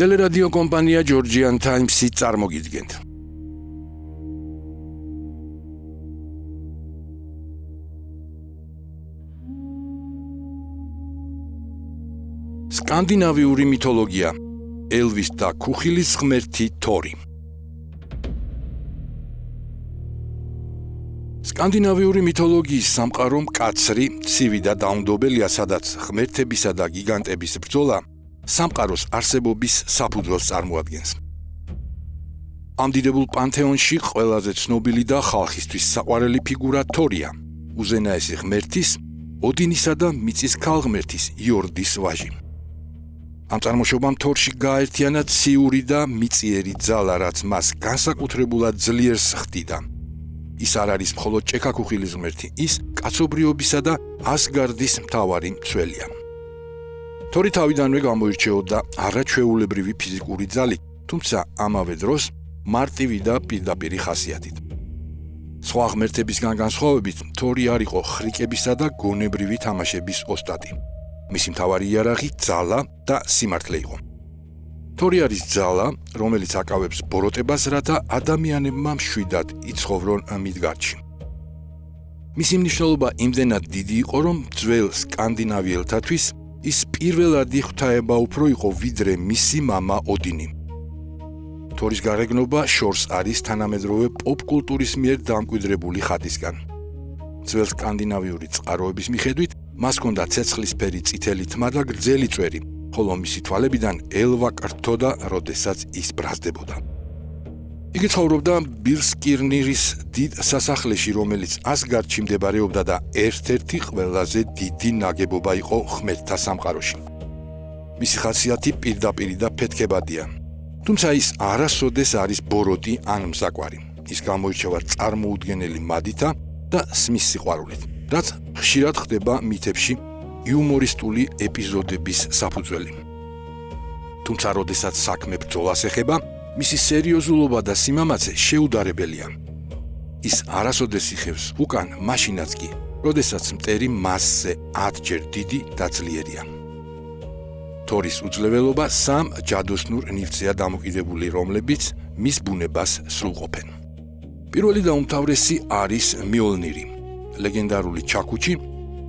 Teleradio კომპანია Georgian Times-ი წარმოგიდგენთ. სკანდინავიური მითოლოგია. ელვის და ქუხილის ღმერთი თორი. სკანდინავიური მითოლოგიის სამყარო მკაცრი, ცივი და დაუნდობელია, სადაც ღმერთებისა და გიგანტების ბრძოლა სამყაროს არსებობის საფუძველს წარმოადგენს. ამ დიდებულ პანთეონში ყველაზე ცნობილი და ხალხისთვის საყვარელი ფიგურა თორია, უზენაესი ღმერთის, ოდინისა და მიწის ქალღმერთის იორდის ვაჟი. ამ წარმოშობამ თორში გააერთიანა ციური და მიწიერი ძალა, რაც მას განსაკუთრებულად ძლიერს ხდიდა. ის არ არის მხოლოდ ჭექაქუხილის ღმერთი, ის კაცობრიობისა და ასგარდის მთავარი მცველია. თორი თავიდანვე გამოირჩეოდა არაჩვეულებრივი ფიზიკური ძალით, თუმცა ამავე დროს მარტივი და პირდაპირი ხასიათით. სხვა ღმერთებისგან განსხვავებით, თორი არ იყო ხრიკებისა და გონებრივი თამაშების ოსტატი. მისი მთავარი იარაღი ძალა და სიმართლე იყო. თორი არის ძალა, რომელიც აკავებს ბოროტებას, რათა ადამიანებმა მშვიდად იცხოვრონ მიდგარდში. მისი მნიშვნელობა იმდენად დიდი იყო, რომ ძველ სკანდინავიელთათვის ის პირველადი ღვთაება უფრო იყო, ვიდრე მისი მამა ოდინი. თორის გარეგნობა შორს არის თანამედროვე პოპ-კულტურის მიერ დამკვიდრებული ხატისგან. ძველ სკანდინავიური წყაროების მიხედვით, მას ჰქონდა ცეცხლისფერი წითელი თმა და გრძელი წვერი, ხოლო მისი თვალებიდან ელვა კრთოდა, როდესაც ის ბრაზდებოდა. იგი ცხოვრობდა ბირსკირნირის დიდ სასახლეში, რომელიც ასგარდში მდებარეობდა და ერთ-ერთი ყველაზე დიდი ნაგებობა იყო ღმერთთა სამყაროში. მისი ხასიათი პირდაპირი და ფეთქებადია. თუმცა ის არასოდეს არის ბოროტი ან მზაკვარი. ის გამოირჩევა წარმოუდგენელი მადითა და სმის სიყვარულით, რაც ხშირად ხდება მითებში იუმორისტული ეპიზოდების საფუძველი. თუმცა, როდესაც საქმე ბრძოლას ეხება, მისი სერიოზულობა და სიმამაცე შეუდარებელია. ის არასოდეს იხევს უკან, მაშინაც კი, როდესაც მტერი მასზე 10 ჯერ დიდი და ძლიერია. თორის უძლეველობა სამ ჯადოსნურ ნივთზეა დამოკიდებული, რომლებიც მის ბუნებას სრულყოფენ. პირველი და უმთავრესი არის მიოლნირი, ლეგენდარული ჩაქუჩი,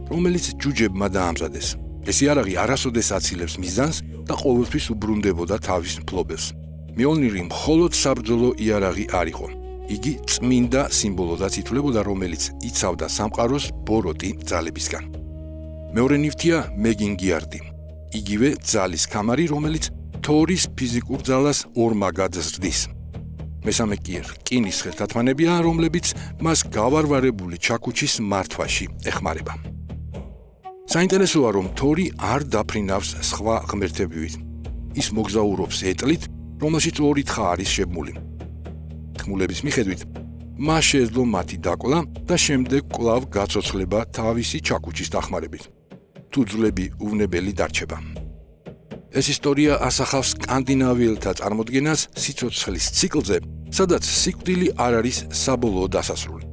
რომელიც ჯუჯებმა დაამზადეს. ეს იარაღი არასოდეს აცილებს მიზანს და ყოველთვის უბრუნდებოდა თავის მფლობელს. მიოლნირი მხოლოდ საბრძოლო იარაღი არ იყო. იგი წმინდა სიმბოლოდაც ითვლებოდა, რომელიც იცავდა სამყაროს ბოროტი ძალებისგან. მეორე ნივთია მეგინგიარდი, იგივე ძალის კამარი, რომელიც თორის ფიზიკურ ძალას ორმაგად ზრდის. მესამე კი რკინის ხელთათმანებია, რომლებიც მას გავარვარებული ჩაქუჩის მართვაში ეხმარება. საინტერესოა, რომ თორი არ დაფრინავს სხვა ღმერთებივით. ის მოგზაურობს ეტლით, რომელშიც ორი თხა არის შებმული. თქმულების მიხედვით, მას შეეძლო მათი დაკლა და შემდეგ კვლავ გაცოცხლება თავისი ჩაქუჩის დახმარებით. თუ ძვლები უვნებელი დარჩება. ეს ისტორია ასახავს სკანდინავიელთა წარმოდგენას სიცოცხლის ციკლზე, სადაც სიკვდილი არ არის საბოლოო დასასრული.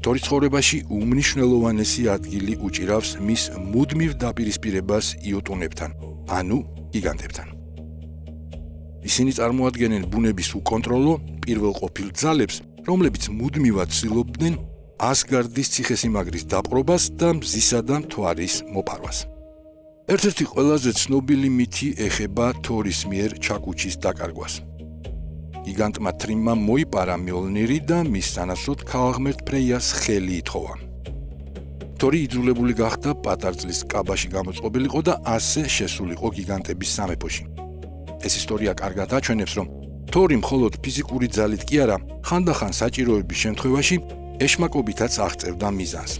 თორის ცხოვრებაში უმნიშვნელოვანესი ადგილი უჭირავს მის მუდმივ დაპირისპირებას იოტუნებთან, ანუ გიგანტებთან. ისინი წარმოადგენენ ბუნების უკონტროლო, პირველყოფილ ძალებს, რომლებიც მუდმივად ცდილობდნენ ასგარდის ციხესიმაგრის დაპყრობას და მზისა და მთვარის მოპარვას. ერთ-ერთი ყველაზე ცნობილი მითი ეხება თორის მიერ ჩაქუჩის დაკარგვას. გიგანტმა თრიმმა მოიპარა მიოლნირი და მის სანაცვლოდ ქალღმერთ ფრეიას ხელი ითხოვა. თორი იძულებული გახდა პატარწლის კაბაში გამოწყობილიყო და ასე შესულიყო გიგანტების სამეფოში. ეს ისტორია კარგად აჩვენებს, რომ თორი მხოლოდ ფიზიკური ძალით კი არა, ხანდახან საჭიროების შემთხვევაში ეშმაკობითაც აღწევდა მიზანს.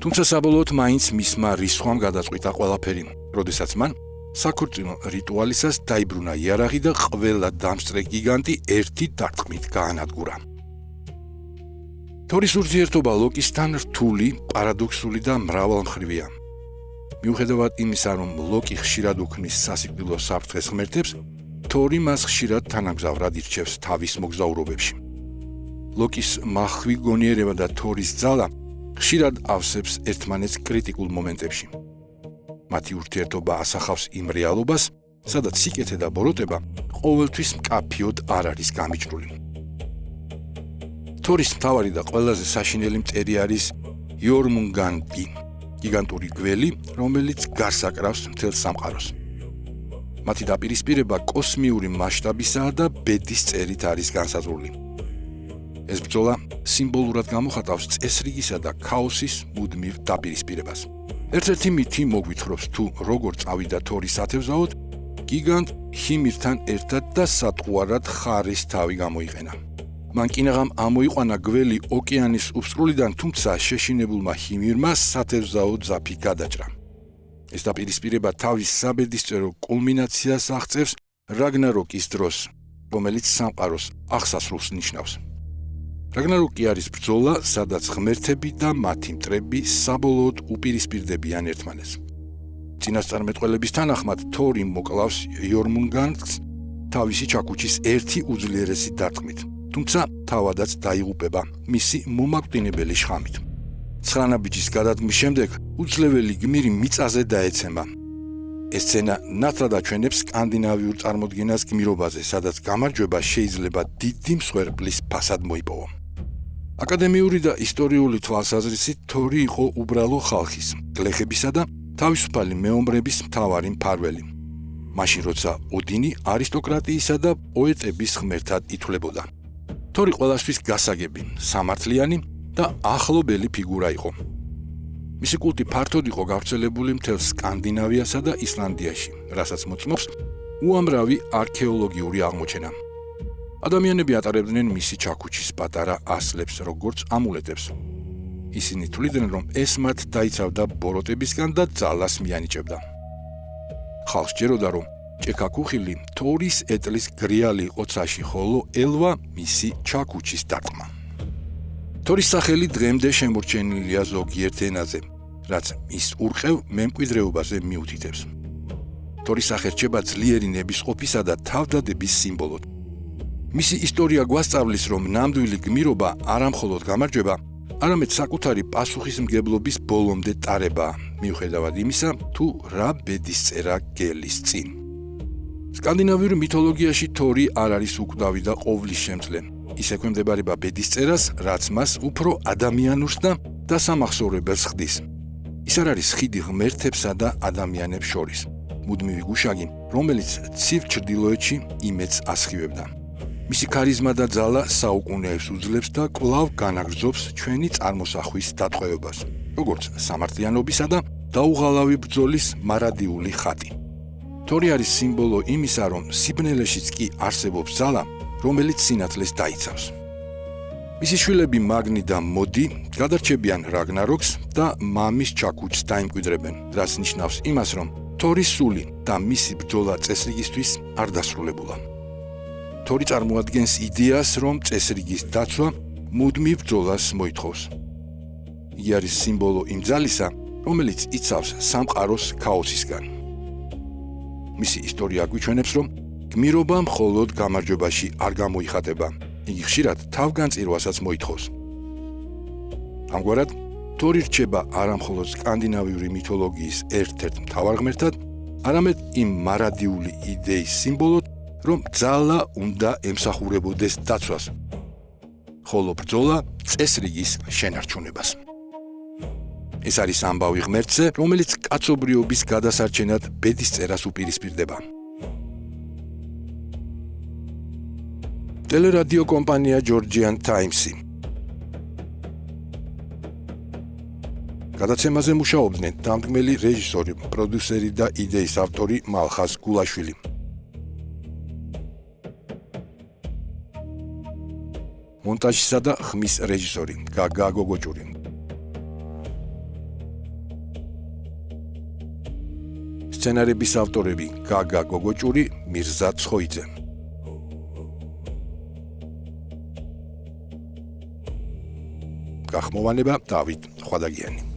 თუმცა საბოლოოდ მაინც მისმა რისხვამ გადაწყვიტა ყველაფერი, როდესაც მან საქორწინო რიტუალისას დაიბრუნა იარაღი და ყველა დამსწრე გიგანტი ერთი დარტყმით გაანადგურა. თორის ურთიერთობა ლოკისთან რთული, პარადოქსული და მრავალმხრივია. მიუხედავად იმისა, რომ ლოკი ხშირად უქმნის სასიკვდილო საფრთხეს ღმერთებს, თორი მას ხშირად თანამგზავრად ირჩევს თავის მოგზაურობებში. ლოკის მახვი გონიერება და თორის ძალა ხშირად ავსებს ერთმანეთს კრიტიკულ მომენტებში. მათი ურთიერთობა ასახავს იმ რეალობას, სადაც სიკეთე და ბოროტება ყოველთვის მკაფიოდ არ არის გამიჯნული. თორის მთავარი და ყველაზე საშინელი მტერი არის იორმუნგანდი, გიგანტური გველი, რომელიც გარს აკრავს მთელ სამყაროს. მათი დაპირისპირება კოსმიური მასშტაბისაა და ბედის წერით არის განსაზღვრული. ეს ბრძოლა სიმბოლურად გამოხატავს წესრიგისა და ქაოსის მუდმივ დაპირისპირებას. ერთ-ერთი მითი მოგვითხრობს თუ როგორ წავიდა თორის ათევზაოდ, გიგანტ ჰიმირთან ერთად და სატყუარად ხარის თავი გამოიყენა. მან კინაღამ ამოიყვანა გველი ოკეანის უსწრულიდან, თუმცა შეშინებულმა ჰიმირმა სათევზაოდ ძაფი გადაჭრა. ეს დაპირისპირება თავის საბედისწერო კულმინაციას აღწევს რაგნაროკის დროს, რომელიც სამყაროს აღსასრულს ნიშნავს. რაგნაროკი არის ბრძოლა, სადაც ღმერთები და მათი მტრები საბოლოოდ უპირისპირდებიან ერთმანეთს. წინასწარმეტყველების თანახმად თორი მოკლავს იორმუნგანდს თავისი ჩაქუჩის ერთი უძლიერესი დარტყმით, თუმცა თავადაც დაიღუპება მისი მომაკვდინებელი შხამით. 9 ნაბიჯის გადადგმის შემდეგ უძლეველი გმირი მიწაზე დაეცემა. ეს სცენა ნათლად აჩვენებს სკანდინავიურ წარმოდგენას გმირობაზე, სადაც გამარჯვება შეიძლება დიდი მსხვერპლის ფასად მოიპოვო. აკადემიური და ისტორიული თვალსაზრისით თორი იყო უბრალო ხალხის, გლეხებისა და თავისუფალი მეომრების მთავარი მფარველი. მაშინ როცა ოდინი არისტოკრატიისა და პოეტების ღმერთად ითვლებოდა. თორი ყველასთვის გასაგები, სამართლიანი და ახლობელი ფიგურა იყო. მისი კულტი ფართოდ იყო გავრცელებული მთელ სკანდინავიასა და ისლანდიაში, რასაც მოწმობს უამრავი არქეოლოგიური აღმოჩენა. ადამიანები ატარებდნენ მისი ჩაქუჩის პატარა ასლებს, როგორც ამულეტებს. ისინი თვლიდნენ, რომ ეს მათ დაიცავდა ბოროტებისგან და ძალას მიანიჭებდა. ხალხს სჯეროდა, რომ ჭექაქუხილი თორის ეტლის გრიალი იყო ცაში, ხოლო ელვა მისი ჩაქუჩის დარტყმა. თორის სახელი დღემდე შემორჩენილია ზოგიერთ ენაზე, რაც მის ურყევ მემკვიდრეობაზე მიუთითებს. თორის სახე რჩება ძლიერი ნებისყოფისა და თავდადების სიმბოლოდ. მისი ისტორია გვასწავლის, რომ ნამდვილი გმირობა არამხოლოდ გამარჯვება, არამედ საკუთარი პასუხისმგებლობის ბოლომდე ტარება, მიუხედავად იმისა, თუ რა ბედისწერა გელის წინ. სკანდინავიურ მითოლოგიაში თორი არ არის უკვდავი და ყოვლის შემძლე. ის ექვემდებარება ბედისწერას, რაც მას უფრო ადამიანურს და დასამახსოვრებელს ხდის. ის არ არის ხიდი ღმერთებსა და ადამიანებს შორის, მუდმივი გუშაგი, რომელიც ცივ ჩრდილოეთში იმედს ასხივებდა. მისი ქარიზმა და ძალა საუკუნეებს უძლებს და კვლავ განაგრძობს ჩვენი წარმოსახვის დატყვევებას, როგორც სამართლიანობისა და დაუღალავი ბრძოლის მარადიული ხატი. თორი არის სიმბოლო იმისა, რომ სიბნელეშიც კი არსებობს ძალა, რომელიც სინათლეს დაიცავს. მისი შვილები მაგნი და მოდი გადარჩებიან რაგნაროქს და მამის ჩაქუჩს დაიმკვიდრებენ, რაც ნიშნავს იმას, რომ თორის სული და მისი ბრძოლა წესრიგისთვის არ დასრულებულა. თორი წარმოადგენს იდეას, რომ წესრიგის დაცვა მუდმივ ბრძოლას მოითხოვს. იგი არის სიმბოლო იმ ძალისა, რომელიც იცავს სამყაროს ქაოსისგან. მისი ისტორია გვიჩვენებს, რომ გმირობა მხოლოდ გამარჯვებაში არ გამოიხატება, იგი ხშირად თავგანწირვასაც მოითხოვს. ამგვარად, თორი რჩება არამხოლოდ სკანდინავიური მითოლოგიის ერთ-ერთ მთავარ ღმერთად, არამედ იმ მარადიული იდეის სიმბოლოდ, რომ ძალა უნდა ემსახურებოდეს დაცვას, ხოლო ბრძოლა წესრიგის შენარჩუნებას. ეს არის ამბავი ღმერთზე, რომელიც კაცობრიობის გადასარჩენად ბედისწერას უპირისპირდება. ტელერადიო კომპანია Georgian Times-ი. გადაცემაზე მუშაობდნენ დამდგმელი რეჟისორი, პროდიუსერი და იდეის ავტორი მალხაზ გულაშვილი. მონტაჟისა და ხმის რეჟისორი გაგა გოგოჭური. სცენარების ავტორები გაგა გოგოჭური, მირზა ცხოიძე. გახმოვანება დავით ხვადაგიანი.